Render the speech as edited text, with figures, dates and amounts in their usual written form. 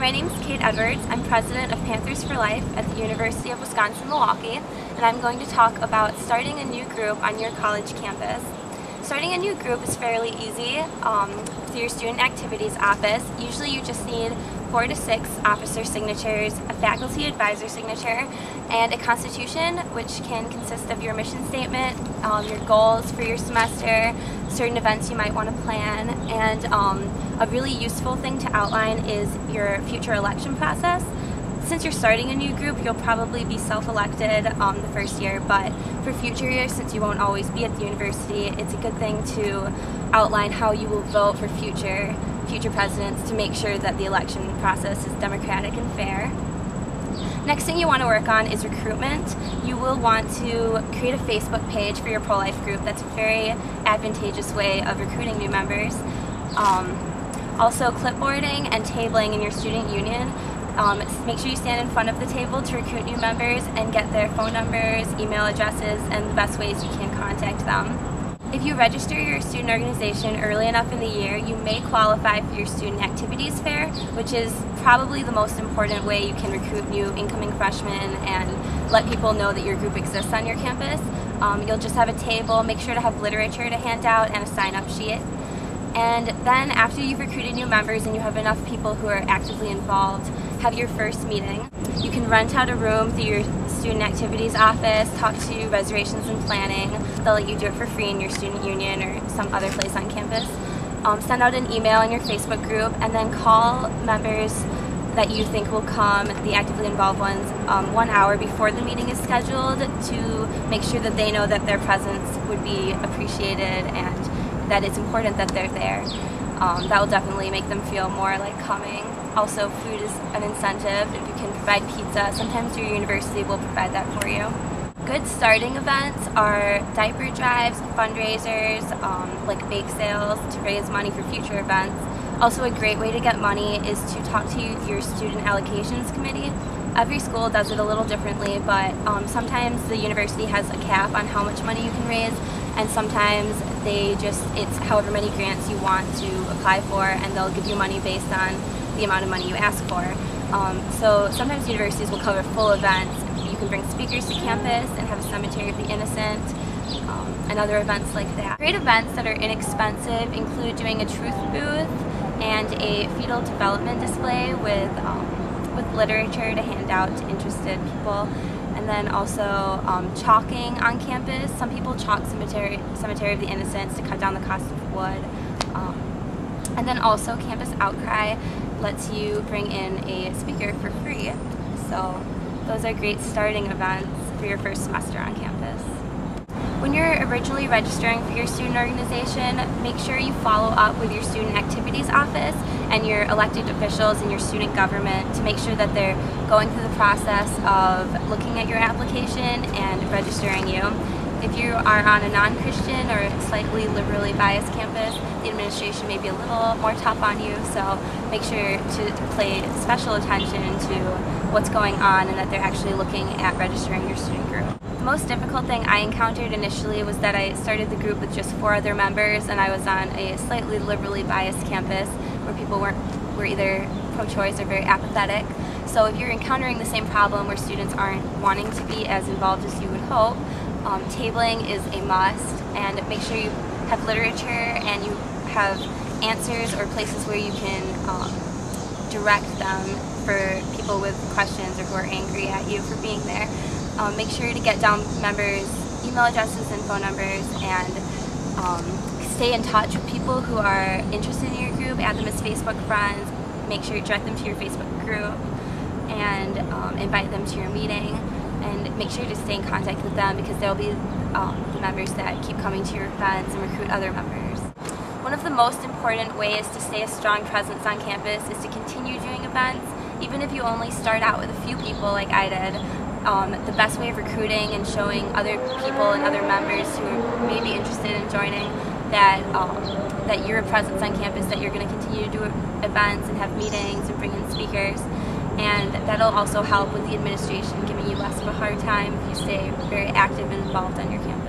my name is Kate Edwards. I'm president of Panthers for Life at the University of Wisconsin-Milwaukee, and I'm going to talk about starting a new group on your college campus. Starting a new group is fairly easy through your student activities office. Usually you just need 4 to 6 officer signatures, a faculty advisor signature, and a constitution, which can consist of your mission statement, your goals for your semester, certain events you might want to plan, and a really useful thing to outline is your future election process. Since you're starting a new group, you'll probably be self-elected the first year, but for future years, since you won't always be at the university, it's a good thing to outline how you will vote for future presidents to make sure that the election process is democratic and fair. Next thing you want to work on is recruitment. You will want to create a Facebook page for your pro-life group. That's a very advantageous way of recruiting new members. Also, clipboarding and tabling in your student union. Make sure you stand in front of the table to recruit new members and get their phone numbers, email addresses, and the best ways you can contact them. If you register your student organization early enough in the year, you may qualify for your student activities fair, which is probably the most important way you can recruit new incoming freshmen and let people know that your group exists on your campus. You'll just have a table, make sure to have literature to hand out and a sign-up sheet. And then after you've recruited new members and you have enough people who are actively involved, have your first meeting. You can rent out a room through your student activities office, talk to reservations and planning. They'll let you do it for free in your student union or some other place on campus. Send out an email in your Facebook group and then call members that you think will come, the actively involved ones, 1 hour before the meeting is scheduled to make sure that they know that their presence would be appreciated and that it's important that they're there. That will definitely make them feel more like coming. Also, food is an incentive. If you can provide pizza, sometimes your university will provide that for you. Good starting events are diaper drives, fundraisers, like bake sales to raise money for future events. Also, a great way to get money is to talk to your student allocations committee. Every school does it a little differently, but sometimes the university has a cap on how much money you can raise, and sometimes it's however many grants you want to apply for, and they'll give you money based on the amount of money you ask for. So sometimes universities will cover full events. You can bring speakers to campus and have a cemetery of the innocent and other events like that. Great events that are inexpensive include doing a truth booth and a fetal development display with literature to hand out to interested people. And then also chalking on campus. Some people chalk cemetery of the innocents to cut down the cost of wood. And then also Campus Outcry lets you bring in a speaker for free. So those are great starting events for your first semester on campus. When you're originally registering for your student organization, make sure you follow up with your student activities office and your elected officials in your student government to make sure that they're going through the process of looking at your application and registering you. If you are on a non-Christian or slightly liberally biased campus, the administration may be a little more tough on you, so make sure to pay special attention to what's going on and that they're actually looking at registering your student group. The most difficult thing I encountered initially was that I started the group with just 4 other members, and I was on a slightly liberally biased campus where people were either pro-choice or very apathetic. So if you're encountering the same problem where students aren't wanting to be as involved as you would hope, tabling is a must, and make sure you have literature and you have answers or places where you can direct them for people with questions or who are angry at you for being there. Make sure to get down members' email addresses and phone numbers, and stay in touch with people who are interested in your group. Add them as Facebook friends. Make sure you direct them to your Facebook group and invite them to your meeting. And make sure to stay in contact with them because they'll be the members that keep coming to your events and recruit other members. One of the most important ways to stay a strong presence on campus is to continue doing events. Even if you only start out with a few people like I did, the best way of recruiting and showing other people and other members who may be interested in joining that you're a presence on campus, that you're going to continue to do events and have meetings and bring in speakers. And that'll also help with the administration giving you less of a hard time if you stay very active and involved on your campus.